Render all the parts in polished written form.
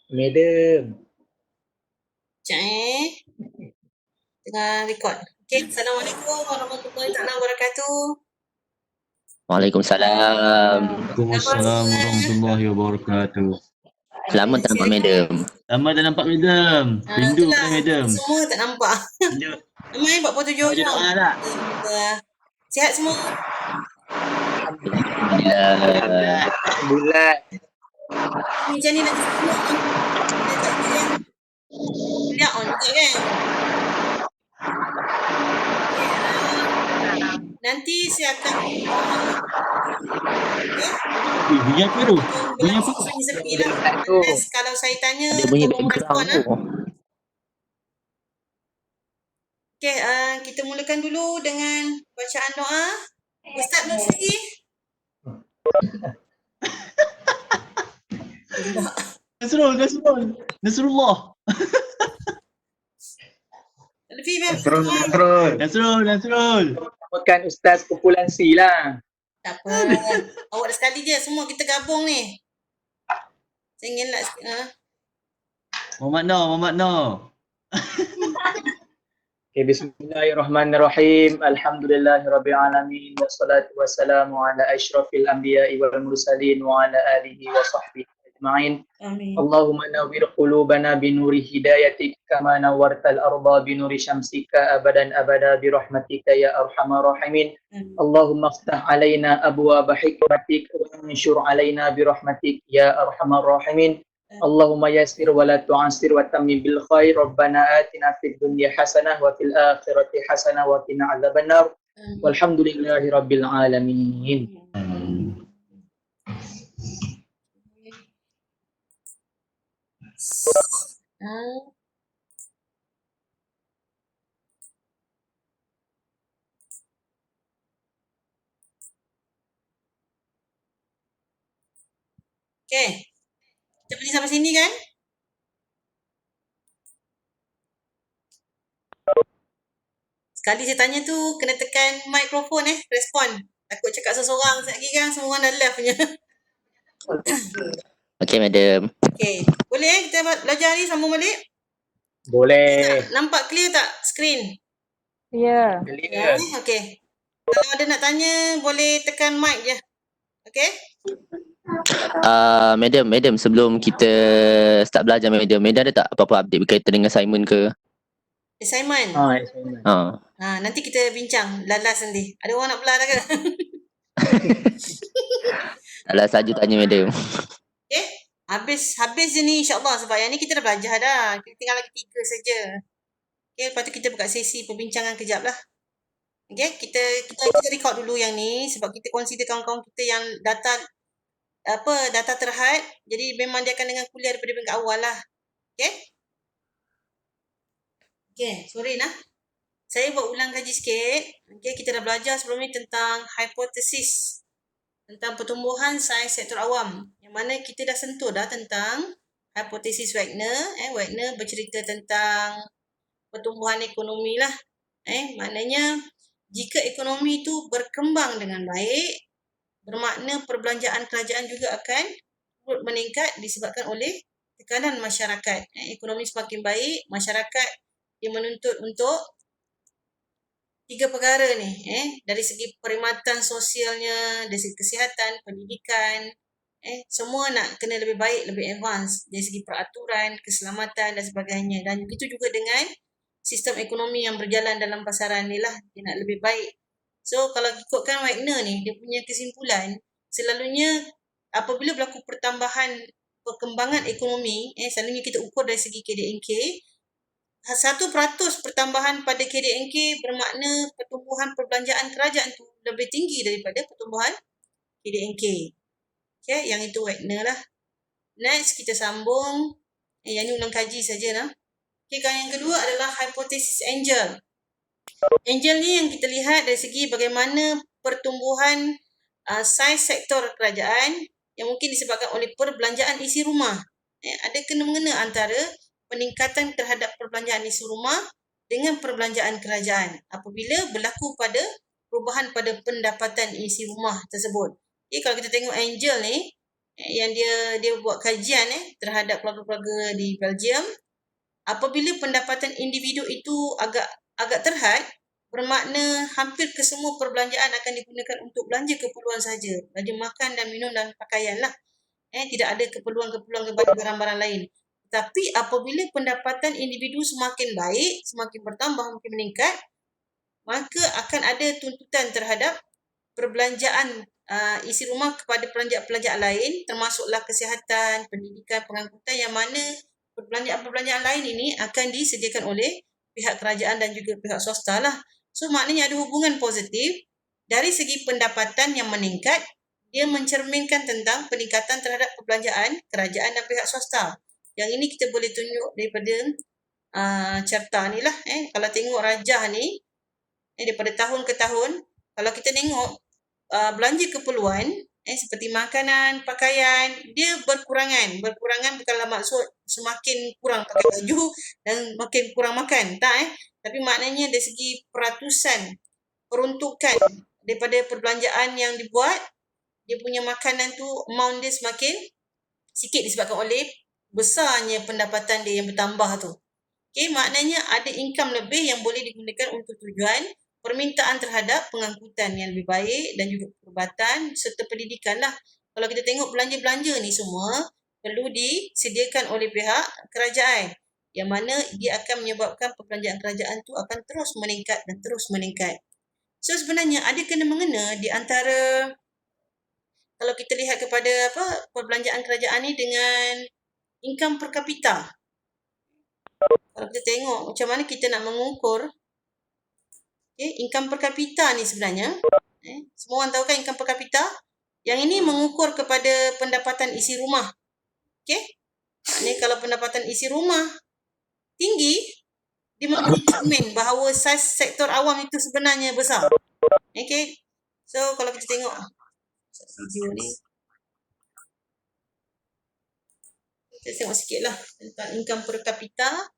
Madam. Sekejap tengah record. Okay, Assalamualaikum warahmatullahi wabarakatuh. Waalaikumsalam. Waalaikumsalam warahmatullahi wabarakatuh. Lama tak nampak madam. Lama tak nampak madam. Rindu Itulah, kan madam? semua tak nampak. Rindu. Ramai 47 Ada orang. doa tak? Sihat semua? Alhamdulillah. Bulan. Macam ni nanti semua. Dia tak kira. Lihat on juga kan? Nanti saya akan Bunyi apa tu? Bunyi apa? sunyi sepi lah. Tu. Unless kalau saya tanya, Ada bunyi tolong background respon tu. Okay, kita mulakan dulu dengan bacaan doa. Ustaz Nusri. Nasrullah. Lebih memang Nasrul. Namakan Ustaz populasi lah. tak apa. Awak sekali je. Semua kita gabung ni. Saya ingin nak Muhammad Noh. Okay, bismillahirrahmanirrahim. Alhamdulillahirrabbilalamin. Wassalatu wassalamu ala asyrafil anbiya'i wal mursalin wa ala alihi wa sahbihi ajma'in. Amin. Allahumma nawwir qulubana binuri hidayatik kama nawwartal arda binuri syamsika abadan abada birahmatika ya arhamar rahimin. Allahumma aftah alaina abwaaba hikmatik wa anshur alaina birahmatik ya arhamar rahimin. Allahumma yassir wa la tu'assir wa tammim bil khair. Rabbana atina fid dunya hasanah wa fil akhirati hasanah wa qina adzabannar. Walhamdulillahi rabbil alamin. Okay. Kita pergi sampai sini kan? Sekali saya tanya tu, kena tekan mikrofon respon. Takut cakap seseorang lagi kan, semua orang dah left punya. Okey madam. Okay. Boleh kita belajar ni sambung balik? Boleh. Nampak clear tak screen? Ya. Clear. Okay. Kalau ada nak tanya, boleh tekan mic je. Okay? Madam sebelum kita start belajar madam ada tak apa-apa update berkaitan dengan assignment ke? Assignment. Assignment. Nanti kita bincang lalas nanti. Ada orang nak belah tak ke? Alah saja tanya madam. Okay? Habis je ni insyaAllah sebab yang ni kita dah belajar dah. Kita tinggal lagi 3 saja. Okay, lepas tu kita buka sesi perbincangan kejap lah. Okay, kita record dulu yang ni sebab kita consider kawan-kawan kita yang data terhad. Jadi memang dia akan dengan kuliah daripada peringkat awal lah. Okay? Okay, sorry nah. Saya buat ulang kaji sikit. Okay, kita dah belajar sebelum ni tentang hipotesis. Tentang pertumbuhan saiz sektor awam. Yang mana kita dah sentuh dah tentang hipotesis Wagner. Wagner bercerita tentang pertumbuhan ekonomi lah. Maknanya jika ekonomi itu berkembang dengan baik, bermakna perbelanjaan kerajaan juga akan meningkat disebabkan oleh tekanan masyarakat. Ekonomi semakin baik, masyarakat yang menuntut untuk 3 perkara ni. Dari segi perkhidmatan sosialnya, dari segi kesihatan, pendidikan, semua nak kena lebih baik, lebih advance dari segi peraturan, keselamatan dan sebagainya. Dan begitu juga dengan sistem ekonomi yang berjalan dalam pasaran ni lah, dia nak lebih baik. So kalau ikutkan Wagner ni, dia punya kesimpulan, selalunya apabila berlaku perkembangan ekonomi, selalunya kita ukur dari segi KDNK, 1% pertambahan pada KDNK bermakna pertumbuhan perbelanjaan kerajaan tu lebih tinggi daripada pertumbuhan KDNK. Okay, yang itu Wagner lah. Next, kita sambung. Yang ni ulang kaji saja lah. Okay, yang kedua adalah hipotesis Engel. Engel ni yang kita lihat dari segi bagaimana pertumbuhan saiz sektor kerajaan yang mungkin disebabkan oleh perbelanjaan isi rumah. Ada kena-mengena antara peningkatan terhadap perbelanjaan isi rumah dengan perbelanjaan kerajaan apabila berlaku pada perubahan pada pendapatan isi rumah tersebut. Kalau kita tengok Engel ni, yang dia buat kajian terhadap keluarga-keluarga di Belgium. Apabila pendapatan individu itu agak terhad, bermakna hampir kesemua perbelanjaan akan digunakan untuk belanja keperluan saja, belanja makan dan minum dan pakaian lah. Tidak ada keperluan-keperluan kepada barang-barang lain. Tapi apabila pendapatan individu semakin baik, semakin bertambah, makin meningkat, maka akan ada tuntutan terhadap perbelanjaan isi rumah kepada pelanjaan-pelanjaan lain, termasuklah kesihatan, pendidikan, pengangkutan, yang mana perbelanjaan-perbelanjaan lain ini akan disediakan oleh pihak kerajaan dan juga pihak swasta lah. So maknanya ada hubungan positif dari segi pendapatan yang meningkat, dia mencerminkan tentang peningkatan terhadap perbelanjaan kerajaan dan pihak swasta. Yang ini kita boleh tunjuk daripada carta ni lah. Kalau tengok rajah ni, daripada tahun ke tahun, kalau kita tengok belanja keperluan seperti makanan, pakaian, dia berkurangan bukanlah maksud semakin kurang pakai baju dan makin kurang makan, tak tapi maknanya dari segi peratusan peruntukan daripada perbelanjaan yang dibuat, dia punya makanan tu amount dia semakin sikit disebabkan oleh besarnya pendapatan dia yang bertambah tu. Maknanya ada income lebih yang boleh digunakan untuk tujuan permintaan terhadap pengangkutan yang lebih baik dan juga perubatan serta pendidikan lah. Kalau kita tengok belanja-belanja ni semua perlu disediakan oleh pihak kerajaan, yang mana dia akan menyebabkan perbelanjaan kerajaan tu akan terus meningkat dan terus meningkat. So sebenarnya ada kena-mengena di antara, kalau kita lihat kepada perbelanjaan kerajaan ni dengan income per kapita. Kalau kita tengok macam mana kita nak mengukur income per kapita ni sebenarnya, semua orang tahu kan income per kapita? Yang ini mengukur kepada pendapatan isi rumah. Ini kalau pendapatan isi rumah tinggi, dia memberi cermin bahawa saiz sektor awam itu sebenarnya besar. So kalau kita tengok video ni, kita tengok sikit lah tentang income per kapita.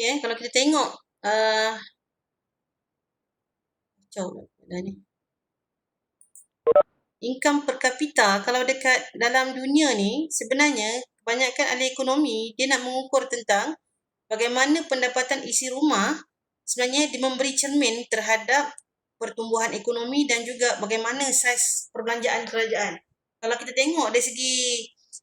Kalau kita tengok income per kapita, kalau dekat dalam dunia ni, sebenarnya kebanyakan ahli ekonomi dia nak mengukur tentang bagaimana pendapatan isi rumah sebenarnya dia memberi cermin terhadap pertumbuhan ekonomi dan juga bagaimana saiz perbelanjaan kerajaan. Kalau kita tengok dari segi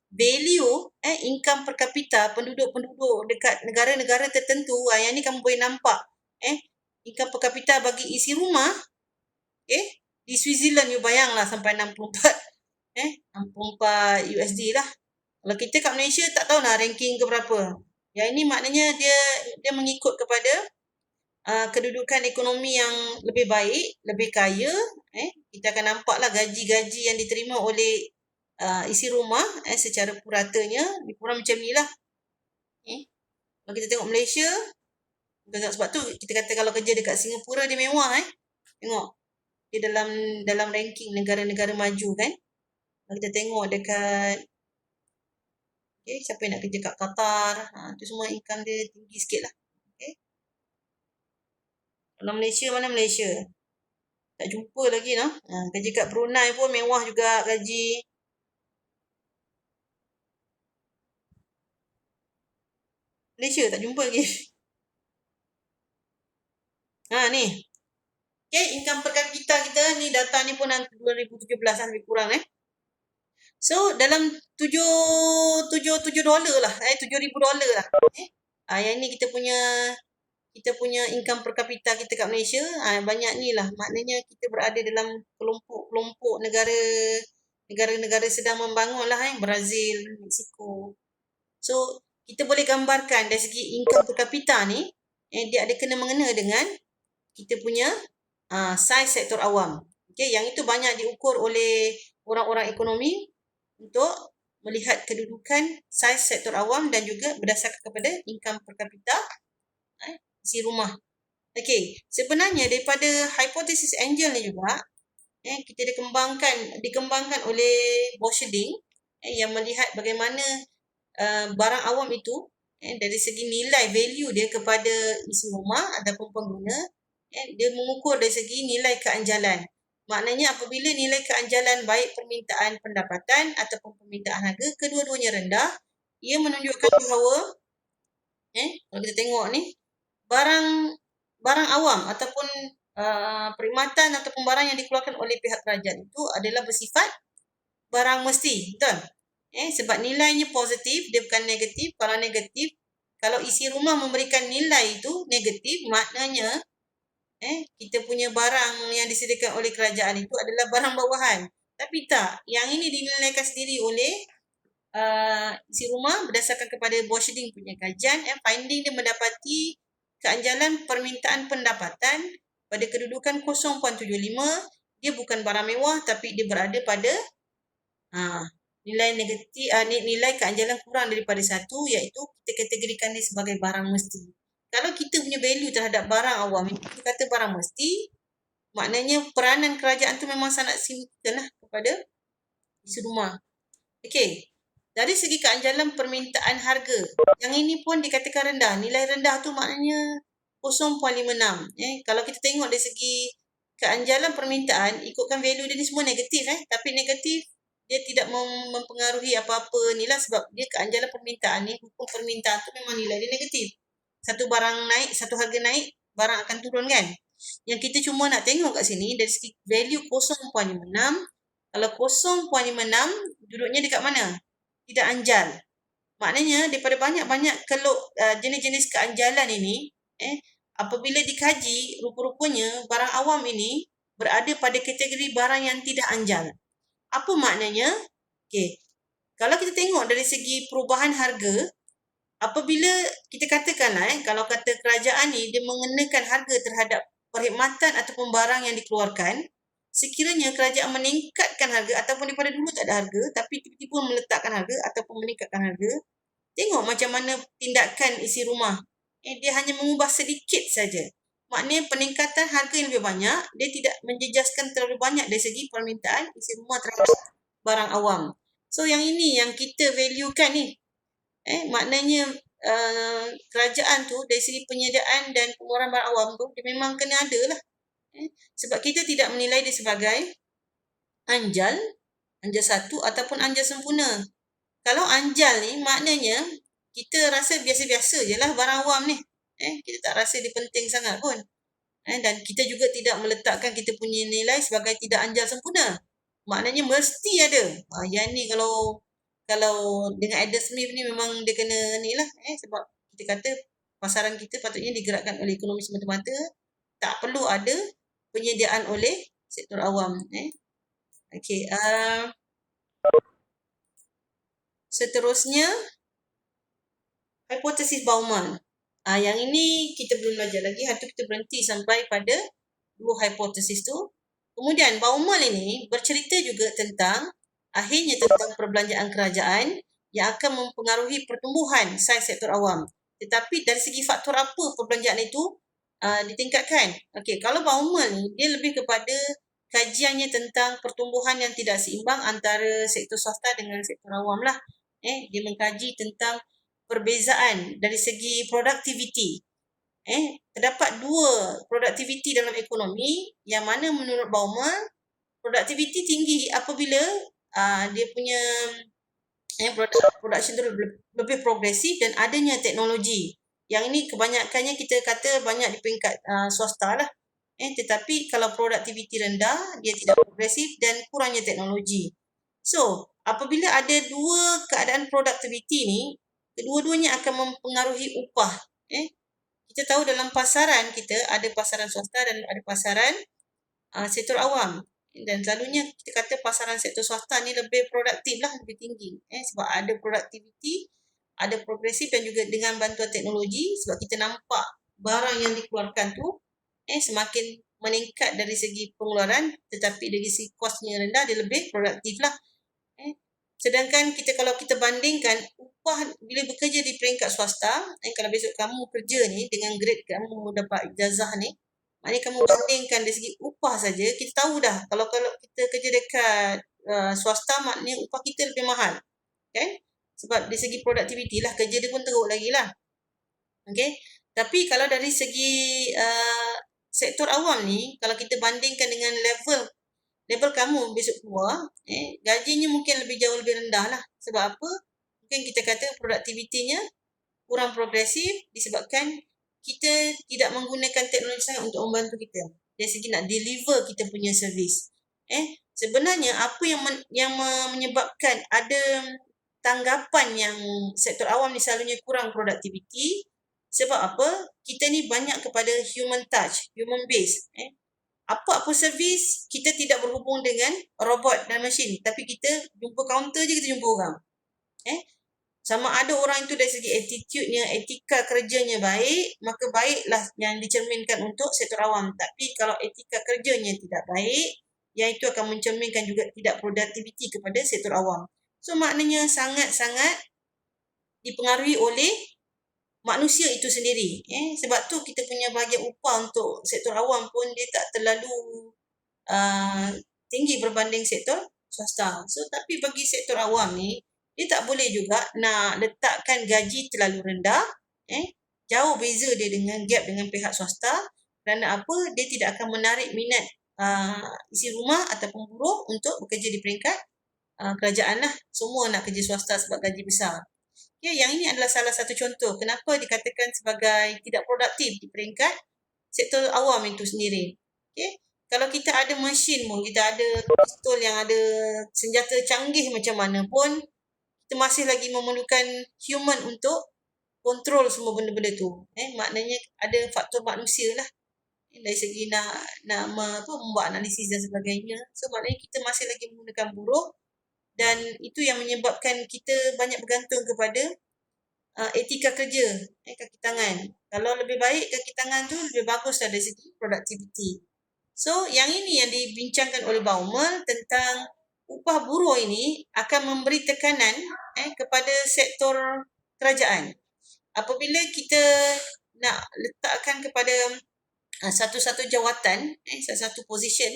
value income per kapita penduduk-penduduk dekat negara-negara tertentu, yang ni kamu boleh nampak income per kapita bagi isi rumah di Switzerland, you bayanglah sampai 64 USD lah. Kalau kita kat Malaysia tak tahu lah ranking ke berapa. Yang ini maknanya dia mengikut kepada kedudukan ekonomi yang lebih baik, lebih kaya. Kita akan nampaklah gaji-gaji yang diterima oleh isi rumah secara puratanya lebih kurang macam ni lah. Kalau kita tengok Malaysia, sebab tu kita kata kalau kerja dekat Singapura dia mewah. Tengok dia dalam ranking negara-negara maju kan. Kalau kita tengok dekat siapa yang nak kerja kat Qatar, tu semua income dia tinggi sikit lah. Kalau Malaysia, mana Malaysia? Tak jumpa lagi noh. Gaji kat Brunei pun mewah juga gaji. Malaysia tak jumpa lagi. Ni. Okay, income per kapita kita ni, data ni pun 2017 lebih kurang So dalam $7 lah, $7,000 lah. Yang ni kita punya income per kapita kita kat Malaysia. Banyak ni lah. Maknanya kita berada dalam kelompok negara sedang membangun lah, Brazil, Mexico. So kita boleh gambarkan dari segi income per kapita ni, dia ada kena-mengena dengan kita punya saiz sektor awam. Okay, yang itu banyak diukur oleh orang-orang ekonomi untuk melihat kedudukan saiz sektor awam dan juga berdasarkan kepada income per kapita isi rumah. Okey, sebenarnya daripada hipotesis Angel ni juga kita dikembangkan oleh Borcherding yang melihat bagaimana barang awam itu dari segi nilai value dia kepada isi rumah ataupun pengguna, dia mengukur dari segi nilai keanjalan. Maknanya apabila nilai keanjalan baik permintaan pendapatan ataupun permintaan harga, kedua-duanya rendah, ia menunjukkan bahawa kalau kita tengok ni, barang awam ataupun perkhidmatan ataupun barang yang dikeluarkan oleh pihak kerajaan itu adalah bersifat barang mesti, betul? Sebab nilainya positif, dia bukan negatif. Kalau negatif, kalau isi rumah memberikan nilai itu negatif, maknanya kita punya barang yang disediakan oleh kerajaan itu adalah barang bawahan. Tapi tak, yang ini dinilaikan sendiri oleh isi rumah berdasarkan kepada Borcherding punya kajian. Finding dia mendapati keanjalan permintaan pendapatan pada kedudukan 0.75, dia bukan barang mewah tapi dia berada pada nilai negatif, nilai keanjalan kurang daripada 1, iaitu kita kategorikan dia sebagai barang mesti. Kalau kita punya value terhadap barang awam, kita kata barang mesti, maknanya peranan kerajaan tu memang sangat signifikan lah kepada isi rumah. Okey, dari segi keanjalan permintaan harga, yang ini pun dikatakan rendah. Nilai rendah tu maknanya 0.56. Kalau kita tengok dari segi keanjalan permintaan, ikutkan value dia ni semua negatif. Tapi negatif, dia tidak mempengaruhi apa-apa ni lah, sebab dia keanjalan permintaan ni, hukum permintaan tu memang nilai dia negatif. Satu barang naik, satu harga naik, barang akan turun kan. Yang kita cuma nak tengok kat sini, dari segi value 0.56, kalau 0.56, duduknya dekat mana? Tidak anjal. Maknanya daripada banyak-banyak jenis-jenis keanjalan ini, apabila dikaji, rupa-rupanya barang awam ini berada pada kategori barang yang tidak anjal. Apa maknanya? Okey. Kalau kita tengok dari segi perubahan harga, apabila kita katakanlah kalau kata kerajaan ni dia mengenakan harga terhadap perkhidmatan ataupun barang yang dikeluarkan, sekiranya kerajaan meningkatkan harga ataupun daripada dulu tak ada harga tapi tiba-tiba meletakkan harga ataupun meningkatkan harga, tengok macam mana tindakan isi rumah. Dia hanya mengubah sedikit saja. Maknanya peningkatan harga yang lebih banyak, dia tidak menjejaskan terlalu banyak dari segi permintaan isi rumah terhadap barang awam. So yang ini yang kita valuekan ni. Maknanya kerajaan tu dari segi penyediaan dan pengeluaran barang awam tu, dia memang kena ada lah. Sebab kita tidak menilai dia sebagai anjal satu ataupun anjal sempurna. Kalau anjal ni maknanya kita rasa biasa-biasa je lah barang awam ni. Kita tak rasa dia penting sangat pun. Dan kita juga tidak meletakkan kita punya nilai sebagai tidak anjal sempurna. Maknanya mesti ada. Yang ni kalau dengan Adam Smith ni memang dia kena ni lah. Sebab kita kata pasaran kita patutnya digerakkan oleh ekonomi semata-mata. Tak perlu ada penyediaan oleh sektor awam. Okey. Seterusnya, hipotesis Bauman. Yang ini kita belum belajar lagi. Hari tu kita berhenti sampai pada 2 hipotesis tu. Kemudian Bauman ini bercerita juga tentang perbelanjaan kerajaan yang akan mempengaruhi pertumbuhan saiz sektor awam. Tetapi dari segi faktor apa perbelanjaan itu ditingkatkan? Okey, kalau Bauman ni dia lebih kepada kajiannya tentang pertumbuhan yang tidak seimbang antara sektor swasta dengan sektor awam lah. Dia mengkaji tentang perbezaan dari segi productivity terdapat dua produktiviti dalam ekonomi yang mana menurut Bauman produktiviti tinggi apabila dia punya production tu lebih progresif dan adanya teknologi. Yang ini kebanyakannya kita kata banyak di peringkat swasta lah. Tetapi kalau produktiviti rendah, dia tidak progresif dan kurangnya teknologi. So, apabila ada dua keadaan produktiviti ni, kedua-duanya akan mempengaruhi upah. Kita tahu dalam pasaran kita ada pasaran swasta dan ada pasaran sektor awam. Dan selalunya kita kata pasaran sektor swasta ni lebih produktif lah, lebih tinggi. Sebab ada produktiviti, ada progresif dan juga dengan bantuan teknologi. Sebab kita nampak barang yang dikeluarkan tu semakin meningkat dari segi pengeluaran, tetapi dari segi kosnya rendah, dia lebih produktif lah. Sedangkan kalau kita bandingkan upah bila bekerja di peringkat swasta, kalau besok kamu kerja ni dengan grade kamu dapat ijazah ni, maknanya kamu bandingkan dari segi upah saja, kita tahu dah kalau kita kerja dekat swasta, maknanya upah kita lebih mahal. Kan? Sebab dari segi produktiviti lah, kerja dia pun teruk lagi lah. Okay? Tapi kalau dari segi sektor awam ni, kalau kita bandingkan dengan level kamu besok keluar, gajinya mungkin jauh lebih rendah lah. Sebab apa? Mungkin kita kata produktivitinya kurang progresif disebabkan kita tidak menggunakan teknologi sangat untuk membantu kita dari segi nak deliver kita punya servis. Sebenarnya apa yang menyebabkan ada tanggapan yang sektor awam ni selalunya kurang produktiviti, sebab apa? Kita ni banyak kepada human touch, human base. Apa-apa servis, kita tidak berhubung dengan robot dan mesin. Tapi kita jumpa kaunter je, kita jumpa orang. Sama ada orang itu dari segi attitude-nya, etika kerjanya baik, maka baiklah yang dicerminkan untuk sektor awam. Tapi kalau etika kerjanya tidak baik, yang itu akan mencerminkan juga tidak produktiviti kepada sektor awam. So maknanya sangat-sangat dipengaruhi oleh manusia itu sendiri. Sebab tu kita punya bahagian upah untuk sektor awam pun dia tak terlalu tinggi berbanding sektor swasta. So tapi bagi sektor awam ni, dia tak boleh juga nak letakkan gaji terlalu rendah. Jauh beza dia dengan gap dengan pihak swasta. Kerana apa? Dia tidak akan menarik minat isi rumah ataupun buruh untuk bekerja di peringkat kerajaan lah. Semua nak kerja swasta sebab gaji besar. Yang ini adalah salah satu contoh kenapa dikatakan sebagai tidak produktif di peringkat sektor awam itu sendiri. Kalau kita ada mesin pun, kita ada pistol yang ada senjata canggih macam mana pun, kita masih lagi memerlukan human untuk kontrol semua benda-benda tu. Maknanya ada faktor manusia lah dari segi nak membuat analisis dan sebagainya. So maknanya kita masih lagi menggunakan buruh. Dan itu yang menyebabkan kita banyak bergantung kepada etika kerja, kaki tangan. Kalau lebih baik kaki tangan tu lebih bagus dari segi produktiviti. So yang ini yang dibincangkan oleh Baumer tentang upah buruh ini akan memberi tekanan kepada sektor kerajaan. Apabila kita nak letakkan kepada satu-satu jawatan, satu position,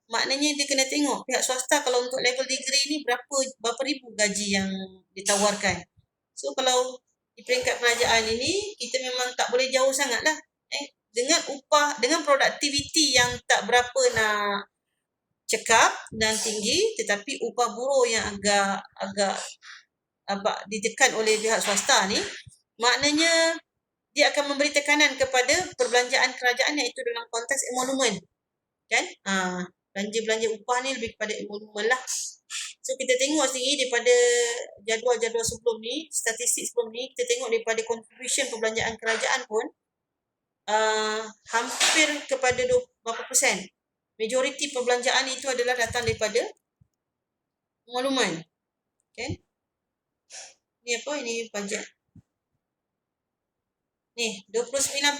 maknanya dia kena tengok pihak swasta kalau untuk level degree ni berapa ribu gaji yang ditawarkan. So kalau di peringkat kerajaan ini kita memang tak boleh jauh sangat lah. Dengan upah, dengan produktiviti yang tak berapa nak cekap dan tinggi, tetapi upah buruh yang agak ditekan oleh pihak swasta ni, maknanya dia akan memberi tekanan kepada perbelanjaan kerajaan iaitu dalam konteks emolumen. Kan? Belanja-belanja upah ni lebih kepada emolumen lah. So kita tengok sendiri daripada jadual-jadual sebelum ni, statistik sebelum ni, kita tengok daripada contribution perbelanjaan kerajaan pun hampir kepada 20% majoriti perbelanjaan itu adalah datang daripada emolumen. Okay? Ni apa? Ini pajak. Ni 29%.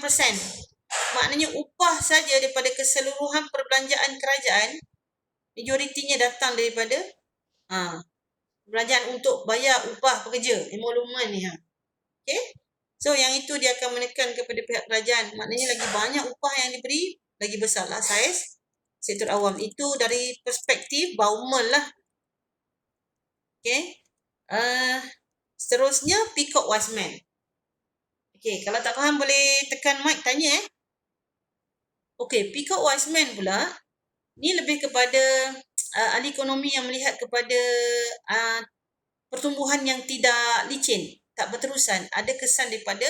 Maknanya upah saja daripada keseluruhan perbelanjaan kerajaan, majoritinya datang daripada perbelanjaan untuk bayar upah pekerja, emolumen ni. Okay? So yang itu dia akan menekan kepada pihak kerajaan. Maknanya lagi banyak upah yang diberi, lagi besarlah saiz sektor awam. Itu dari perspektif Baumer lah. Okay? Seterusnya Peacock Wiseman. Okey, kalau tak faham boleh tekan mic tanya Okey, Peacock Wiseman pula ni lebih kepada ahli ekonomi yang melihat kepada pertumbuhan yang tidak licin, tak berterusan, ada kesan daripada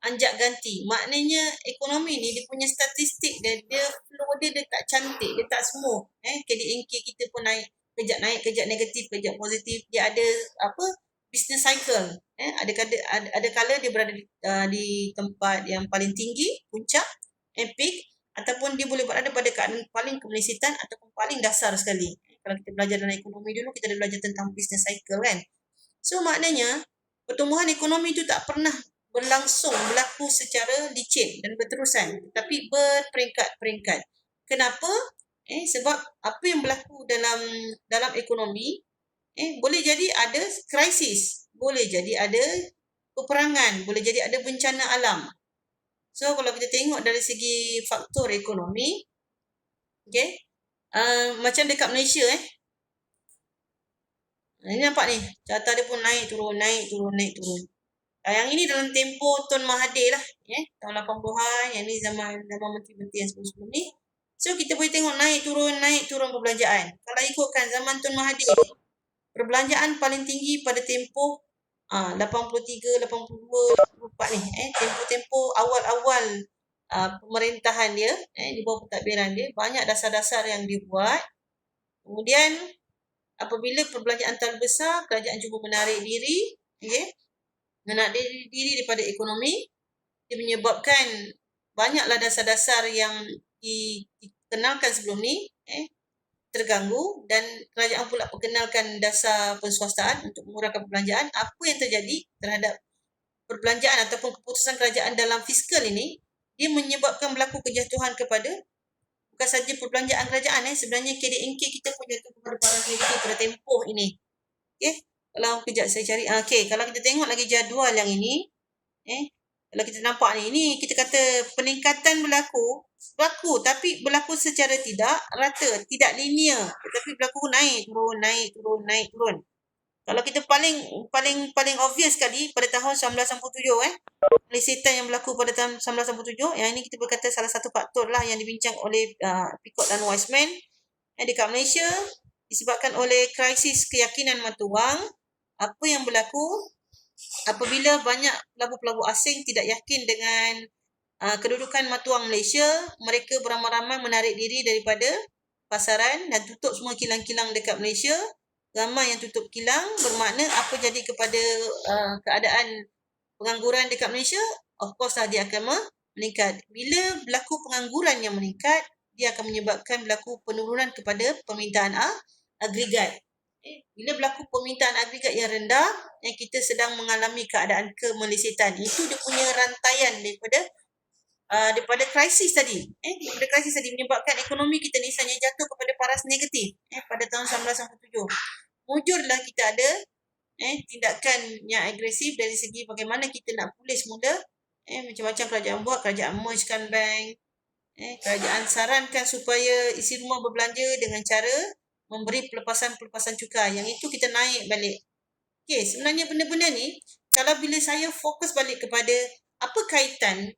anjak ganti. Maknanya ekonomi ni dia punya statistik dia flow dia tak cantik, dia tak smooth. KDNK kita pun naik, kejap negatif, kejap positif. Dia ada business cycle. Ada kala dia berada di tempat yang paling tinggi, puncak, peak, ataupun dia boleh berada pada keadaan paling kemelisitan ataupun paling dasar sekali. Kalau kita belajar dalam ekonomi dulu, kita ada belajar tentang business cycle kan. So maknanya pertumbuhan ekonomi itu tak pernah berlaku secara licin dan berterusan, tetapi berperingkat-peringkat. Kenapa? Sebab apa yang berlaku dalam ekonomi, boleh jadi ada krisis, boleh jadi ada peperangan, boleh jadi ada bencana alam. So kalau kita tengok dari segi faktor ekonomi, macam dekat Malaysia ini nampak ni, carta dia pun naik turun. Yang ini dalam tempoh Tun Mahathir lah, tahun 80-an, yang ni zaman menteri-menteri yang sebelum ni. So kita boleh tengok naik turun perbelanjaan. Kalau ikutkan zaman Tun Mahathir, perbelanjaan paling tinggi pada tempoh 83, 82, 84 ni, tempoh awal-awal pemerintahan dia, di bawah pentadbiran dia, banyak dasar-dasar yang dibuat. Kemudian apabila perbelanjaan terlalu besar, kerajaan cuba menarik diri, daripada ekonomi. Dia menyebabkan banyaklah dasar-dasar yang dikenalkan sebelum ni terganggu, dan kerajaan pula perkenalkan dasar penswastaan untuk mengurangkan perbelanjaan. Apa yang terjadi terhadap perbelanjaan ataupun keputusan kerajaan dalam fiskal ini, dia menyebabkan berlaku kejatuhan kepada bukan saja perbelanjaan kerajaan, sebenarnya KDNK kita pun jatuh kepada barang negatif pada tempoh ini. Kalau kejap saya cari. Kalau kita tengok lagi jadual yang ini, kalau kita nampak ni kita kata peningkatan berlaku tapi berlaku secara tidak rata, tidak linear, tetapi berlaku naik turun. Kalau kita paling obvious sekali pada tahun 1997, pelisitan yang berlaku pada tahun 1997, yang ini kita berkata salah satu faktor lah yang dibincang oleh Peacock dan Wiseman dekat Malaysia, disebabkan oleh krisis keyakinan mata wang. Apa yang berlaku apabila banyak pelabur-pelabur asing tidak yakin dengan kedudukan mata wang Malaysia, mereka beramai-ramai menarik diri daripada pasaran dan tutup semua kilang-kilang dekat Malaysia. Ramai yang tutup kilang, bermakna apa jadi kepada keadaan pengangguran dekat Malaysia? Of course lah dia akan meningkat. Bila berlaku pengangguran yang meningkat, dia akan menyebabkan berlaku penurunan kepada permintaan agregat. Bila berlaku permintaan agregat yang rendah, kita sedang mengalami keadaan kemelisitan. Itu dia punya rantaian daripada krisis tadi. Daripada krisis tadi menyebabkan ekonomi kita ni sebenarnya jatuh kepada paras negatif pada tahun 1997. Mujurlah kita ada tindakan yang agresif dari segi bagaimana kita nak pulih semula. Macam-macam kerajaan buat, kerajaan mergekan bank, kerajaan sarankan supaya isi rumah berbelanja dengan cara memberi pelepasan cukai. Yang itu kita naik balik. Sebenarnya benda-benda ni, kalau bila saya fokus balik kepada apa kaitan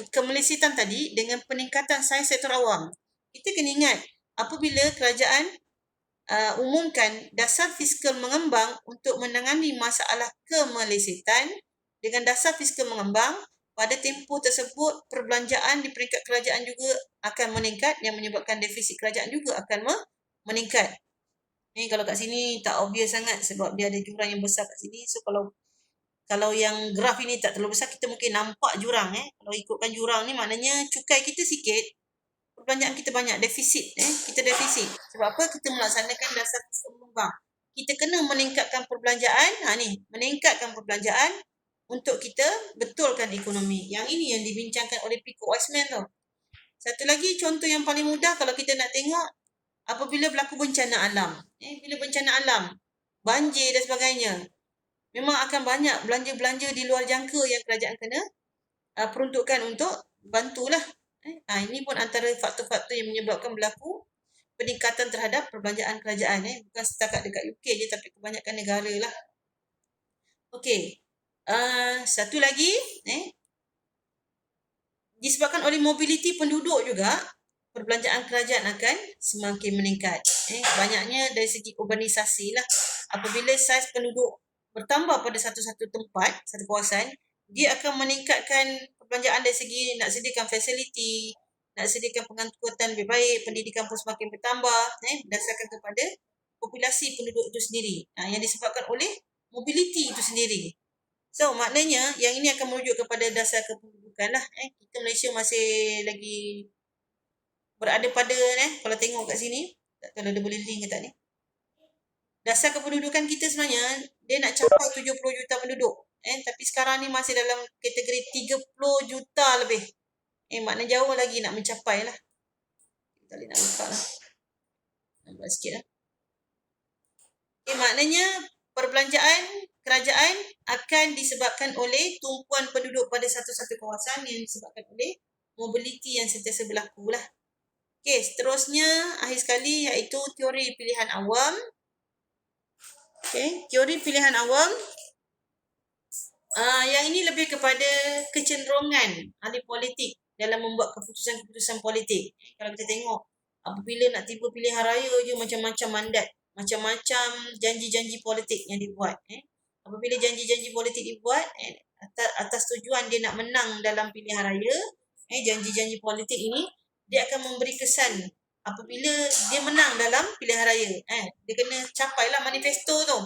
kemelisitan tadi dengan peningkatan saiz sektor awam, kita kena ingat apabila kerajaan umumkan dasar fiskal mengembang untuk menangani masalah kemelisitan dengan dasar fiskal mengembang, pada tempoh tersebut perbelanjaan di peringkat kerajaan juga akan meningkat, yang menyebabkan defisit kerajaan juga akan meningkat. Kalau kat sini tak obvious sangat sebab dia ada jurang yang besar kat sini. So kalau yang graf ini tak terlalu besar, kita mungkin nampak jurang. Kalau ikutkan jurang ni maknanya cukai kita sikit, perbelanjaan kita banyak, defisit. Kita defisit. Sebab apa? Kita melaksanakan dasar fiskal mengembang. Kita kena meningkatkan perbelanjaan. Meningkatkan perbelanjaan untuk kita betulkan ekonomi. Yang ini yang dibincangkan oleh Peacock Wiseman tu. Satu lagi contoh yang paling mudah kalau kita nak tengok, apabila berlaku bencana alam. Bila bencana alam, banjir dan sebagainya, memang akan banyak belanja-belanja di luar jangka yang kerajaan kena peruntukkan untuk bantulah. Ini pun antara faktor-faktor yang menyebabkan berlaku peningkatan terhadap perbelanjaan kerajaan. Bukan setakat dekat UK je, tapi kebanyakan negara lah. Satu lagi, disebabkan oleh mobiliti penduduk juga, perbelanjaan kerajaan akan semakin meningkat. Banyaknya dari segi urbanisasi lah. Apabila saiz penduduk bertambah pada satu-satu tempat, satu kawasan, dia akan meningkatkan perbelanjaan dari segi nak sediakan fasiliti, nak sediakan pengangkutan lebih baik, pendidikan pun semakin bertambah, berdasarkan kepada populasi penduduk itu sendiri, yang disebabkan oleh mobiliti itu sendiri. So, maknanya yang ini akan merujuk kepada dasar kependudukan lah. Kita Malaysia masih lagi berada pada, kalau tengok kat sini, tak tahu ada boleh link ke tak ni. Dasar kependudukan kita sebenarnya, dia nak capai 70 juta penduduk. Tapi sekarang ni masih dalam kategori 30 juta lebih. Maknanya jauh lagi nak mencapai lah. Tak boleh nak buka lah. Nampak sikit lah. Maknanya perbelanjaan kerajaan akan disebabkan oleh tumpuan penduduk pada satu-satu kawasan yang disebabkan oleh mobiliti yang sentiasa berlaku lah. Seterusnya akhir sekali iaitu teori pilihan awam. Teori pilihan awam yang ini lebih kepada kecenderungan ahli politik dalam membuat keputusan-keputusan politik. Kalau kita tengok apabila nak tiba pilihan raya je macam-macam mandat, macam-macam janji-janji politik yang dibuat. Apabila janji-janji politik dibuat atas tujuan dia nak menang dalam pilihan raya, janji-janji politik ini dia akan memberi kesan apabila dia menang dalam pilihan raya, dia kena capailah manifesto tu.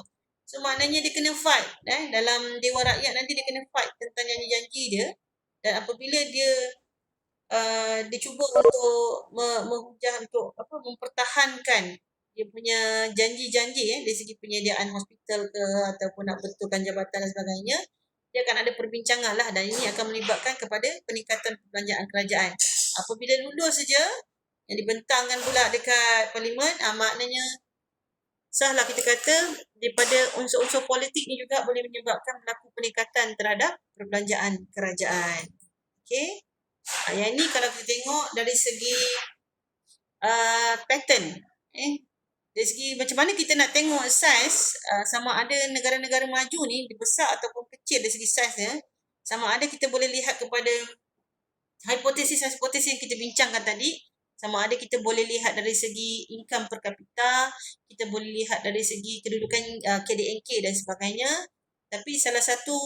So maknanya dia kena fight, dalam Dewan Rakyat nanti dia kena fight tentang janji-janji dia, dan apabila dia cuba untuk menghujah untuk mempertahankan dia punya janji-janji dari segi penyediaan hospital ke ataupun nak betulkan jabatan dan sebagainya, dia akan ada perbincangan lah, dan ini akan melibatkan kepada peningkatan perbelanjaan kerajaan. Apabila lulus saja yang dibentangkan pula dekat parlimen, maknanya sahlah kita kata daripada unsur-unsur politik ni juga boleh menyebabkan berlaku peningkatan terhadap perbelanjaan kerajaan. Yang ini kalau kita tengok dari segi pattern, dari segi macam mana kita nak tengok saiz, sama ada negara-negara maju ni besar ataupun kecil dari segi saiznya, sama ada kita boleh lihat kepada hipotesis yang kita bincangkan tadi, sama ada kita boleh lihat dari segi income per kapita, kita boleh lihat dari segi kedudukan KDNK dan sebagainya. Tapi salah satu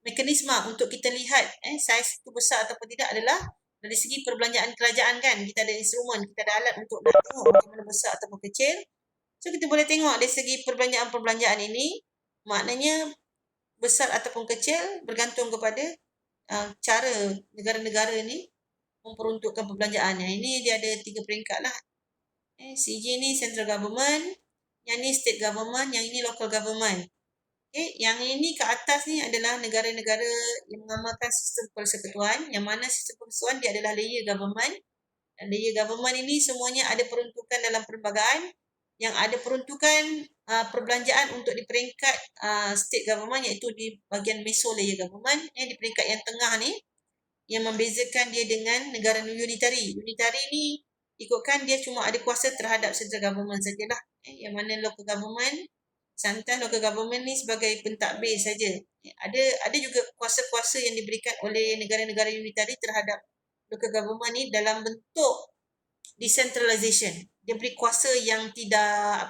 mekanisme untuk kita lihat saiz itu besar ataupun tidak adalah dari segi perbelanjaan kerajaan kan. Kita ada instrumen, kita ada alat untuk nak tengok bagaimana besar ataupun kecil. So kita boleh tengok dari segi perbelanjaan ini, maknanya besar ataupun kecil bergantung kepada cara negara-negara ni memperuntukkan perbelanjaannya. Ini dia ada 3 peringkat lah. CG ni central government, yang ni state government, yang ini local government. Yang ini ke atas ni adalah negara-negara yang mengamalkan sistem persekutuan, yang mana sistem persekutuan dia adalah layer government. Dan layer government ini semuanya ada peruntukan dalam perlembagaan, yang ada peruntukan perbelanjaan untuk di peringkat state government, iaitu di bahagian meso layer government. Di peringkat yang tengah ni yang membezakan dia dengan negara unitary. Unitary ni ikutkan dia cuma ada kuasa terhadap central government sajalah. Yang mana local government, sometimes local government ni sebagai pentadbir saja. Ada juga kuasa-kuasa yang diberikan oleh negara-negara unitary terhadap local government ni dalam bentuk decentralization. Dia beri kuasa yang tidak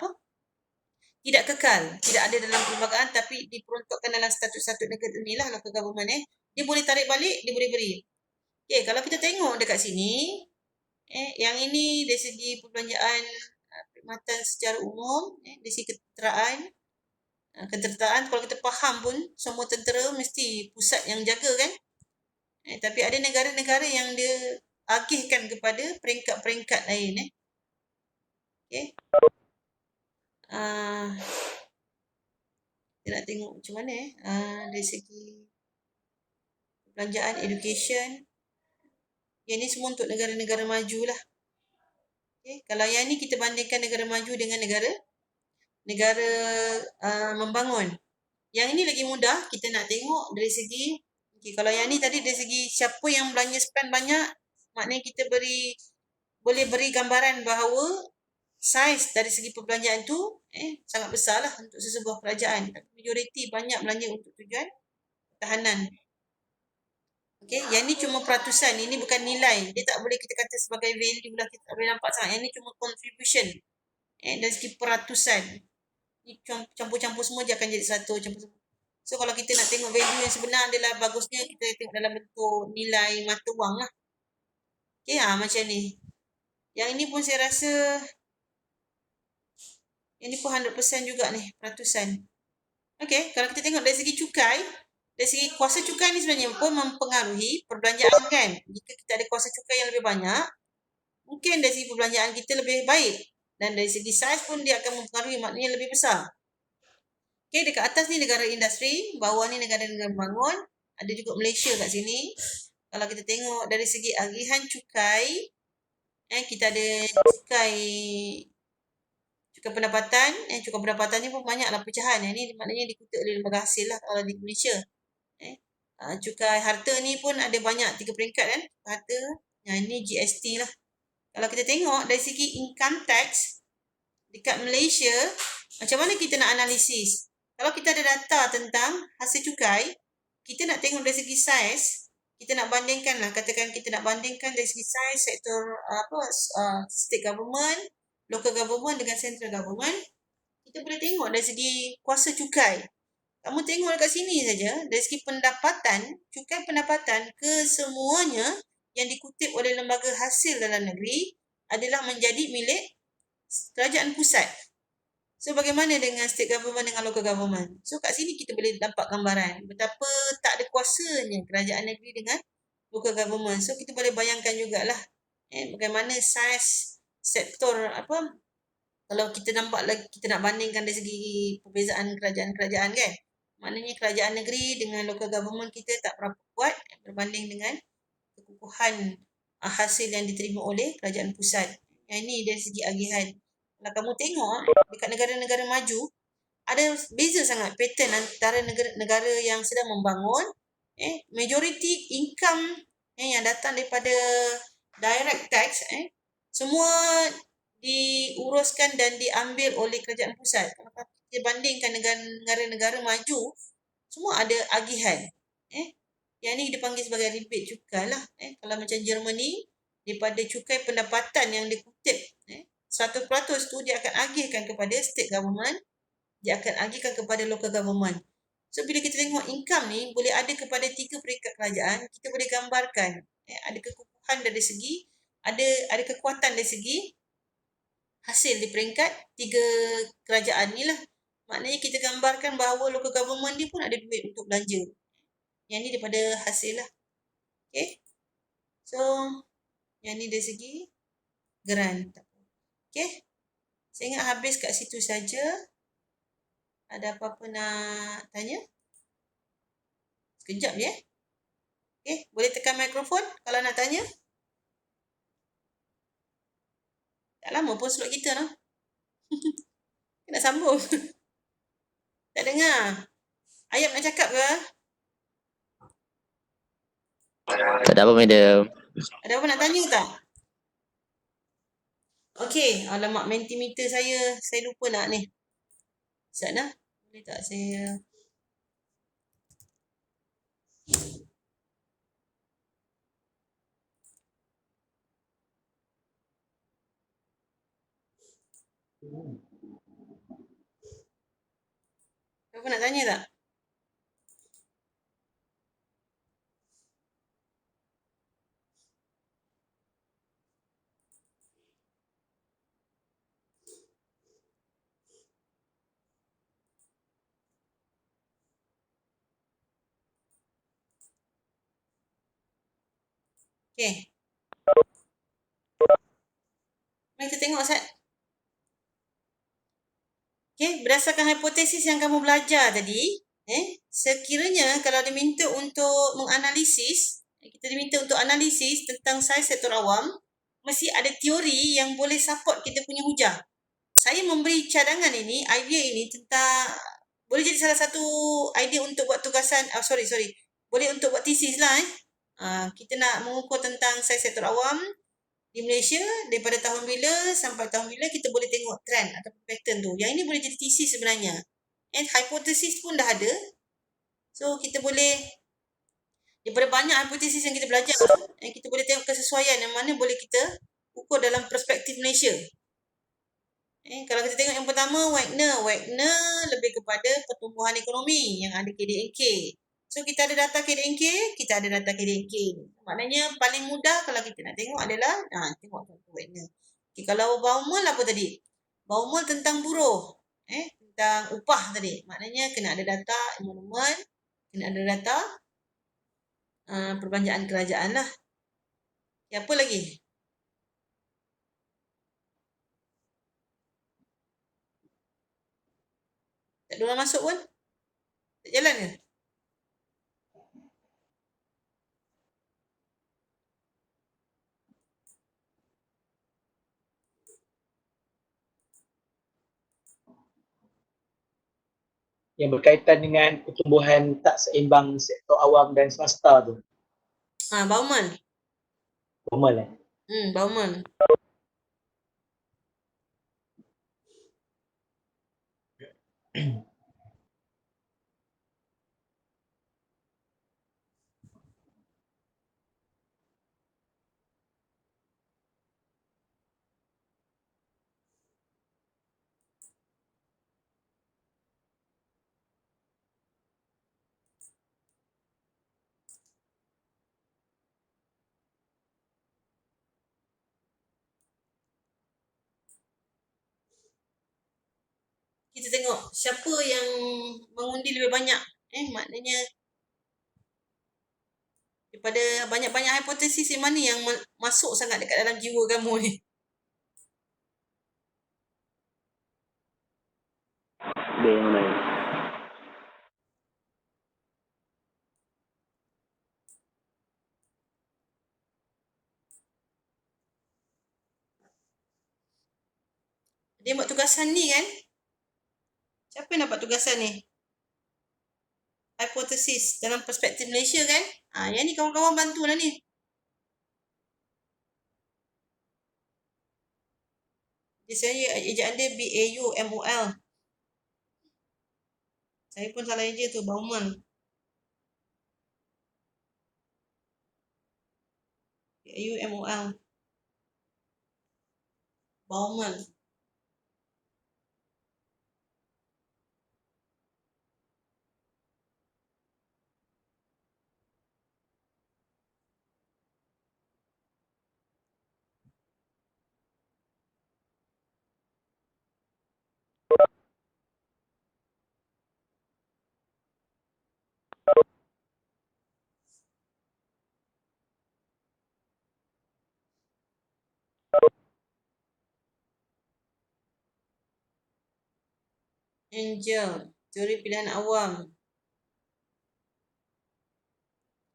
kekal, tidak ada dalam perlembagaan tapi diperuntukkan dalam statut-statut negara inilah local government. Dia boleh tarik balik, dia boleh beri. Kalau kita tengok dekat sini, yang ini dari segi perbelanjaan perkhidmatan secara umum, dari segi ketenteraan, kalau kita faham pun semua tentera mesti pusat yang jaga kan. Tapi ada negara-negara yang dia agihkan kepada peringkat-peringkat lain. Kita nak tengok macam mana dari segi perbelanjaan education. Yang ni semua untuk negara-negara maju lah. Kalau yang ni kita bandingkan negara maju dengan negara membangun. Yang ini lagi mudah kita nak tengok dari segi kalau yang ni tadi dari segi siapa yang belanja spend banyak, maknanya kita boleh beri gambaran bahawa saiz dari segi perbelanjaan tu sangat besar lah untuk sesebuah kerajaan. Majoriti banyak belanja untuk tujuan pertahanan. Okey, yang ni cuma peratusan, ini bukan nilai. Dia tak boleh kita kata sebagai value lah, kita tak boleh nampak sangat. Yang ni cuma contribution dari segi peratusan. Ni campur-campur semua dia akan jadi satu. So kalau kita nak tengok value yang sebenar adalah bagusnya kita tengok dalam bentuk nilai mata wang lah. Okey, macam ni. Yang ini pun saya rasa ini pun 100% juga ni, peratusan. Okey, kalau kita tengok dari segi cukai, dari segi kuasa cukai ni sebenarnya pun mempengaruhi perbelanjaan kan. Jika kita ada kuasa cukai yang lebih banyak, mungkin dari segi perbelanjaan kita lebih baik. Dan dari segi saiz pun dia akan mempengaruhi, maknanya lebih besar. Okey, dekat atas ni negara industri, bawah ni negara-negara bangun. Ada juga Malaysia kat sini. Kalau kita tengok dari segi agihan cukai, kita ada cukai pendapatan. Cukai pendapatan ni pun banyaklah pecahan. Yang ni maknanya dikutip oleh lembaga hasil lah kalau di Malaysia. Cukai harta ni pun ada banyak 3 peringkat kan. Harta, yang ni GST lah. Kalau kita tengok dari segi income tax dekat Malaysia, macam mana kita nak analisis? Kalau kita ada data tentang hasil cukai, kita nak tengok dari segi saiz, kita nak bandingkan lah, katakan kita nak bandingkan dari segi saiz sektor state government, local government dengan central government, kita boleh tengok dari segi kuasa cukai. Kamu tengok dekat sini saja, dari segi pendapatan, cukai pendapatan kesemuanya yang dikutip oleh lembaga hasil dalam negeri adalah menjadi milik kerajaan pusat. So, bagaimana dengan state government dengan local government? So, kat sini kita boleh nampak gambaran betapa tak ada kuasanya kerajaan negeri dengan local government. So, kita boleh bayangkan jugalah bagaimana saiz sektor kalau kita nampak lagi, kita nak bandingkan dari segi perbezaan kerajaan-kerajaan kan. Maknanya kerajaan negeri dengan local government kita tak berapa kuat berbanding dengan kekukuhan hasil yang diterima oleh kerajaan pusat. Yang ini dari segi agihan. Kalau kamu tengok dekat negara-negara maju, ada beza sangat pattern antara negara yang sedang membangun. Majority income yang datang daripada direct tax, semua diuruskan dan diambil oleh kerajaan pusat. Kalau kita bandingkan negara-negara maju, semua ada agihan. Yang ni dipanggil sebagai rebate cukai lah. Kalau macam Germany, daripada cukai pendapatan yang dikutip, 100% tu dia akan agihkan kepada state government, dia akan agihkan kepada local government. So, bila kita tengok income ni, boleh ada kepada 3 peringkat kerajaan, kita boleh gambarkan ada kekukuhan dari segi, ada kekuatan dari segi hasil di peringkat 3 kerajaan ni lah. Maknanya kita gambarkan bahawa local government ni pun ada duit untuk belanja. Yang ni daripada hasil lah. Okay. So, yang ni dari segi grant. Okay. Saya ingat habis kat situ saja. Ada apa-apa nak tanya? Sekejap je. Okay. Boleh tekan mikrofon kalau nak tanya. Tak lama pun slot kita lah. Nak sambung. Tak dengar. Ayat nak cakap ke? Tak ada apa, madam. Ada apa nak tanya tak? Okey, alamak mentimeter saya lupa nak ni. Sekejap dah. Boleh tak saya... Apa nak tanya tak? Okey. Mari kita tengok, Ustaz. Okey, berdasarkan hipotesis yang kamu belajar tadi, sekiranya kalau diminta untuk menganalisis, kita diminta untuk analisis tentang saiz sektor awam, mesti ada teori yang boleh support kita punya hujah. Saya memberi cadangan ini, idea ini tentang, boleh jadi salah satu idea untuk buat tugasan, boleh untuk buat tesis lah. Kita nak mengukur tentang saiz sektor awam, di Malaysia daripada tahun bila sampai tahun bila kita boleh tengok trend atau pattern tu. Yang ini boleh jadi thesis sebenarnya. And hipotesis pun dah ada. So kita boleh daripada banyak hipotesis yang kita belajar tu, kita boleh tengok kesesuaian yang mana boleh kita ukur dalam perspektif Malaysia. Kalau kita tengok yang pertama, Wagner lebih kepada pertumbuhan ekonomi yang ada KDNK. So kita ada data KDNK, kita ada data KDNK. Maknanya paling mudah kalau kita nak tengok adalah tengok Wagner. Okay, kalau Baumol apa tadi? Baumol tentang buruh, tentang upah tadi. Maknanya kena ada data monumen, kena ada data perbelanjaan kerajaan lah. Okay, apa lagi? Tak ada orang masuk pun? Tak jalan ke? Yang berkaitan dengan pertumbuhan tak seimbang sektor awam dan swasta tu. Baumol. Baumol Baumol. Kita tengok siapa yang mengundi lebih banyak. Maknanya daripada banyak-banyak hipotesis yang mana yang masuk sangat dekat dalam jiwa kamu ni. Dia buat tugasan ni kan? Siapa yang dapat tugasan ni? Hipotesis dalam perspektif Malaysia kan? Yang ni kawan-kawan bantulah ni. Biasanya ejaan dia BAUMOL. Saya pun salah eja tu, Baumol. BAUMOL. Baumol. Angel, teori pilihan awam.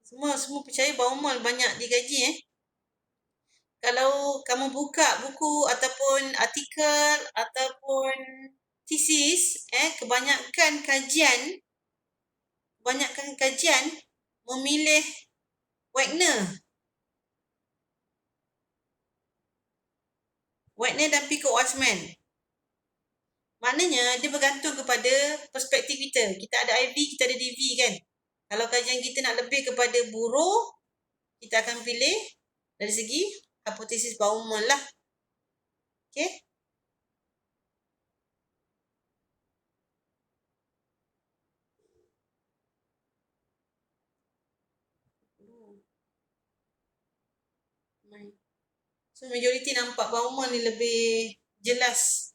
Semua percaya Baumol banyak digaji Kalau kamu buka buku ataupun artikel ataupun thesis, kebanyakan kajian memilih Wagner dan Pico Osman. Maknanya dia bergantung kepada perspektif kita. Kita ada IV, kita ada DV kan. Kalau kajian kita nak lebih kepada buruh, kita akan pilih dari segi hipotesis Baumol lah. Okay. So majoriti nampak Baumol ni lebih jelas.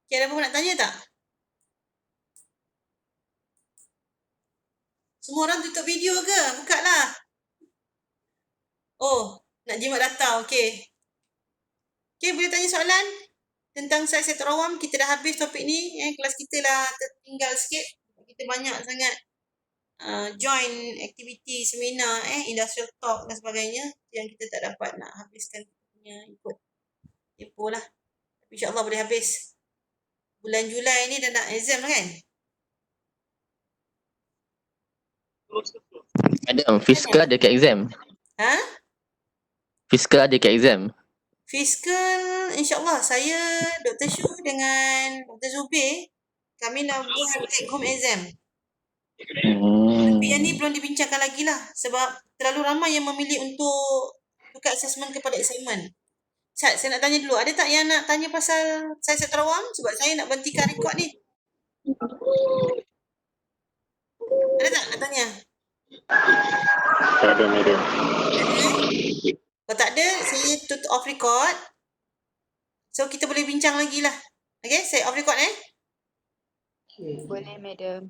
Okay, ada apa nak tanya tak? Semua orang tutup video ke? Buka lah. Oh, nak jimat data. Okay. Okay, boleh tanya soalan? tentang saya sektor awam, kita dah habis topik ni. Kelas kita dah tertinggal sikit. Kita banyak sangat join aktiviti seminar, industrial talk dan sebagainya yang kita tak dapat nak habiskan punya ikut tempoh lah. Tapi insyaAllah boleh habis. Bulan Julai ni dah nak exam lah kan? Madam, fiskal ada ke exam? Ha? Fiskal ada ke exam? Fiskal, insyaAllah saya, Dr. Shu dengan Dr. Zubir, kami nak buat take home exam. Tapi yang ni belum dibincangkan lagi lah. Sebab terlalu ramai yang memilih untuk tukar assessment kepada assignment. Syed, saya nak tanya dulu. Ada tak yang nak tanya pasal saya sektor awam? Sebab saya nak berhentikan rekod ni. Ada tak nak tanya? Tak ada, madam. Kalau tak ada, saya tutup off record. So, kita boleh bincang lagi lah. Okay, saya off record Okay. Boleh, madam.